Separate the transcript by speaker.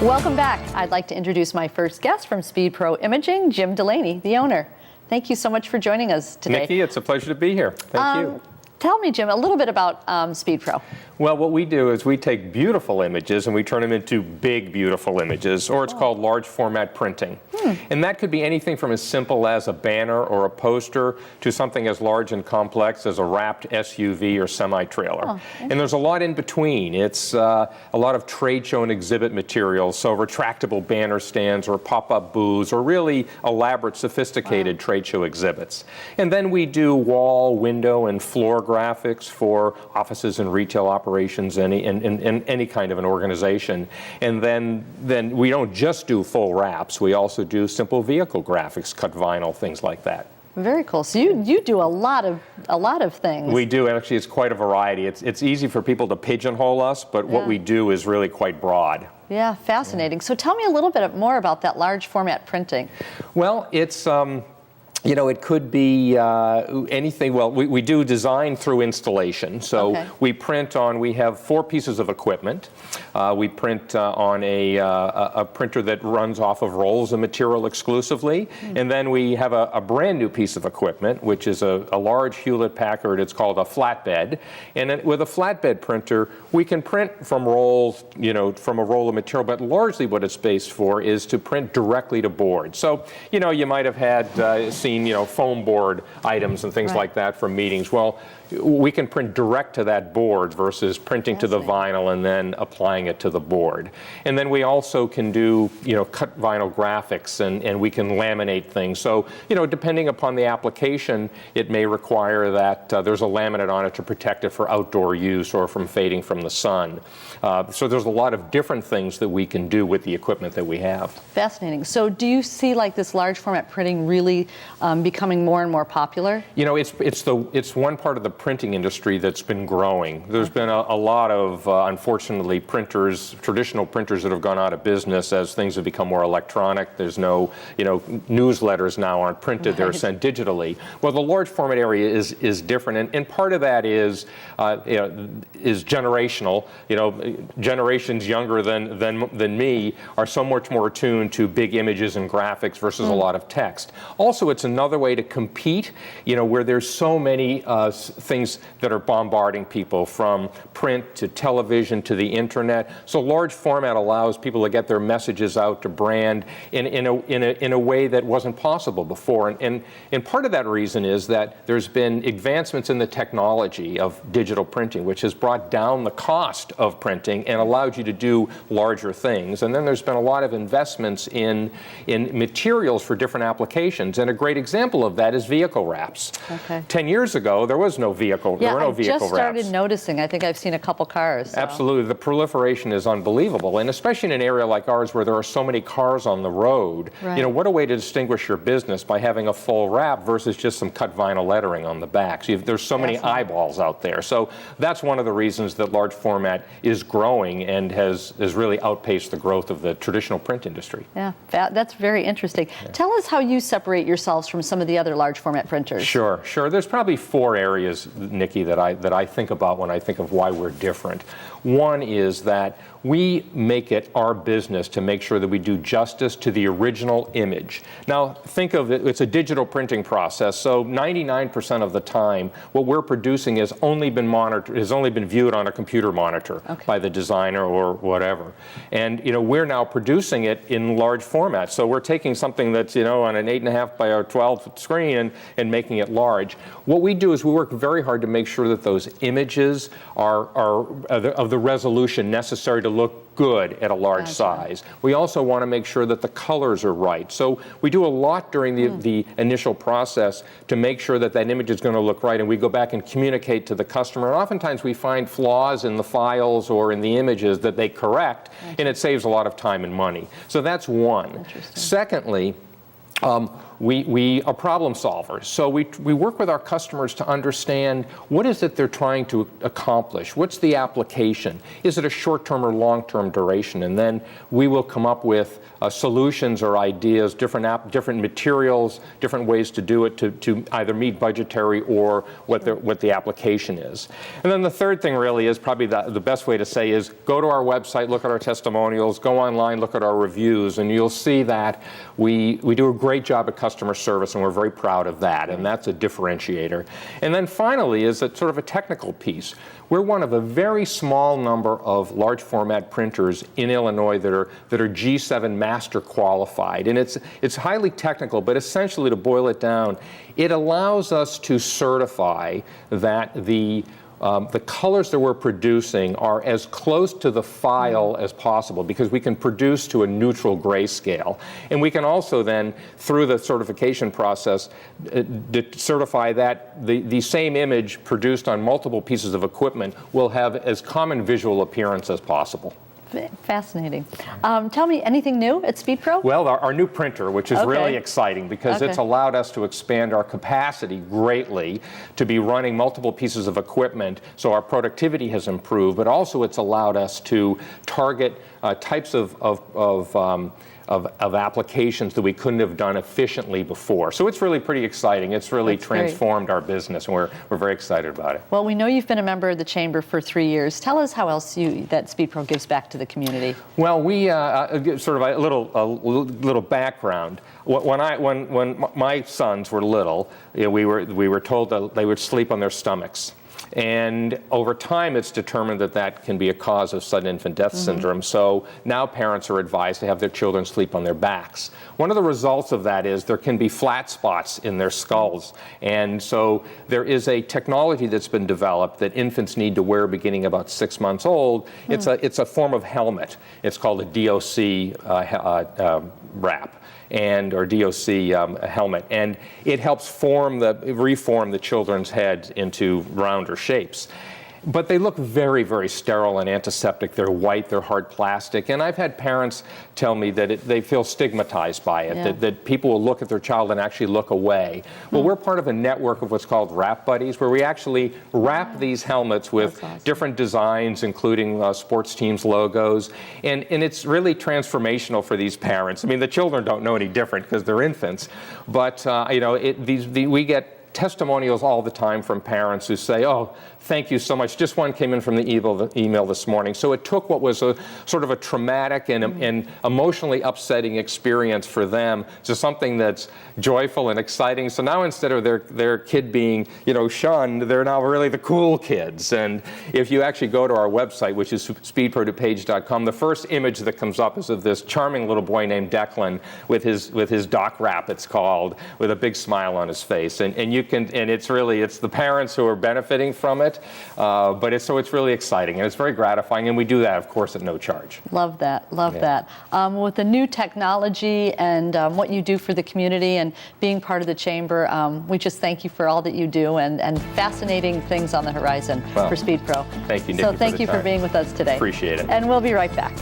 Speaker 1: Welcome back. I'd like to introduce my first guest from Speedpro Imaging, Jim Delaney, the owner. Thank you so much for joining us today.
Speaker 2: Nikki, it's a pleasure to be here. Thank you.
Speaker 1: Tell me, Jim, a little bit about Speedpro.
Speaker 2: Well, what we do is we take beautiful images and we turn them into big, beautiful images, or it's called large format printing. And that could be anything from as simple as a banner or a poster to something as large and complex as a wrapped SUV or semi-trailer. And there's a lot in between. It's a lot of trade show and exhibit materials, so retractable banner stands or pop-up booths or really elaborate, sophisticated trade show exhibits. And then we do wall, window, and floor graphics for offices and retail operations, any kind of an organization. And then we don't just do full wraps. We also do simple vehicle graphics, cut vinyl, things like that.
Speaker 1: Very cool. So you do a lot of things.
Speaker 2: We do. Actually, it's quite a variety. It's easy for people to pigeonhole us, but what we do is really quite broad.
Speaker 1: Yeah, fascinating. So tell me a little bit more about that large format printing.
Speaker 2: Well, it's you know, it could be anything. Well, we do design through installation. So we print on, we have 4 pieces of equipment. We print on a printer that runs off of rolls of material exclusively. And then we have a brand new piece of equipment, which is a large Hewlett-Packard. It's called a flatbed. And then with a flatbed printer, we can print from rolls, you know, from a roll of material, but largely what it's based for is to print directly to board. So, you know, you might have had seen, you know, foam board items and things like that from meetings. Well, we can print direct to that board versus printing to the vinyl and then applying it to the board. And then we also can do, you know, cut vinyl graphics and we can laminate things. So, you know, depending upon the application, it may require that there's a laminate on it to protect it for outdoor use or from fading from the sun. So there's a lot of different things that we can do with the equipment that we have.
Speaker 1: Fascinating. So do you see like this large format printing really becoming more and more popular?
Speaker 2: You know, it's one part of the printing industry that's been growing. There's been a lot of, unfortunately, printers, traditional printers that have gone out of business as things have become more electronic. There's no, you know, newsletters now aren't printed, they're sent digitally. Well, the large format area is different, and part of that is, you know, is generational. You know, generations younger than me are so much more attuned to big images and graphics versus a lot of text. Also, it's another way to compete, you know, where there's so many things that are bombarding people, from print to television to the internet. So large format allows people to get their messages out to brand in a way that wasn't possible before. And part of that reason is that there's been advancements in the technology of digital printing, which has brought down the cost of printing and allowed you to do larger things. And then there's been a lot of investments in materials for different applications. And a great example of that is vehicle wraps. 10 years ago, there was no vehicle. There were no vehicle wraps.
Speaker 1: I just started noticing. I think I've seen a couple cars. So.
Speaker 2: Absolutely. The proliferation is unbelievable. And especially in an area like ours where there are so many cars on the road, you know, what a way to distinguish your business by having a full wrap versus just some cut vinyl lettering on the back. So there's so many eyeballs out there. So that's one of the reasons that large format is growing and has really outpaced the growth of the traditional print industry.
Speaker 1: Yeah, that's very interesting. Tell us how you separate yourselves from some of the other large format printers.
Speaker 2: Sure. There's probably 4 areas, Nikki, that I think about when I think of why we're different. One is that we make it our business to make sure that we do justice to the original image. Now, think of it, it's a digital printing process, so 99% of the time, what we're producing has only been monitored, has only been viewed on a computer monitor by the designer or whatever. And, you know, we're now producing it in large format. So we're taking something that's, you know, on an 8.5 by a 12 screen and making it large. What we do is we work very hard to make sure that those images are of the resolution necessary to look good at a large size. We also want to make sure that the colors are right. So we do a lot during the initial process to make sure that that image is going to look right, and we go back and communicate to the customer. And oftentimes we find flaws in the files or in the images that they correct, and it saves a lot of time and money. So that's one. Secondly, we are problem solvers. So we work with our customers to understand what is it they're trying to accomplish. What's the application? Is it a short-term or long-term duration? And then we will come up with solutions or ideas, different materials, different ways to do it to either meet budgetary or what the application is. And then the third thing really is probably the best way to say is go to our website, look at our testimonials, go online, look at our reviews, and you'll see that we do a great job at customer service, and we're very proud of that, and that's a differentiator. And then finally is a sort of a technical piece. We're one of a very small number of large format printers in Illinois that are G7 master qualified. And it's highly technical, but essentially to boil it down, it allows us to certify that the colors that we're producing are as close to the file as possible, because we can produce to a neutral grayscale. And we can also then, through the certification process, certify that the same image produced on multiple pieces of equipment will have as common visual appearance as possible.
Speaker 1: Fascinating. Tell me, anything new at Speedpro?
Speaker 2: Well, our new printer, which is really exciting because it's allowed us to expand our capacity greatly to be running multiple pieces of equipment, so our productivity has improved, but also it's allowed us to target types of applications that we couldn't have done efficiently before. So it's really pretty exciting. It's really transformed our business, and we're very excited about it.
Speaker 1: Well, we know you've been a member of the Chamber for 3 years. Tell us how else that Speedpro gives back to the community.
Speaker 2: Well, we sort of a little background. When my sons were little, we were told that they would sleep on their stomachs. And over time, it's determined that can be a cause of sudden infant death syndrome. So now parents are advised to have their children sleep on their backs. One of the results of that is there can be flat spots in their skulls. And so there is a technology that's been developed that infants need to wear beginning about 6 months old. It's a form of helmet. It's called a DOC wrap. Or DOC helmet, and it helps reform the children's heads into rounder shapes. But they look very, very sterile and antiseptic. They're white, they're hard plastic, and I've had parents tell me that they feel stigmatized by it, that people will look at their child and actually look away. Well, we're part of a network of what's called Wrap Buddies, where we actually wrap these helmets with different designs, including sports teams' logos, and it's really transformational for these parents. I mean, the children don't know any different because they're infants, but we get testimonials all the time from parents who say, "Oh, thank you so much." Just one came in from the email this morning. So it took what was a sort of a traumatic and emotionally upsetting experience for them to something that's joyful and exciting. So now instead of their kid being, shunned, they're now really the cool kids. And if you actually go to our website, which is speedprodupage.com, the first image that comes up is of this charming little boy named Declan with his doc wrap, it's called, with a big smile on his face. And it's the parents who are benefiting from it, but it's really exciting, and it's very gratifying, and we do that, of course, at no charge.
Speaker 1: Love that, that. With the new technology and what you do for the community and being part of the Chamber, we just thank you for all that you do and fascinating things on the horizon for Speedpro.
Speaker 2: Thank you, Nikki,
Speaker 1: So thank you for being with us today.
Speaker 2: Appreciate it.
Speaker 1: And we'll be right back.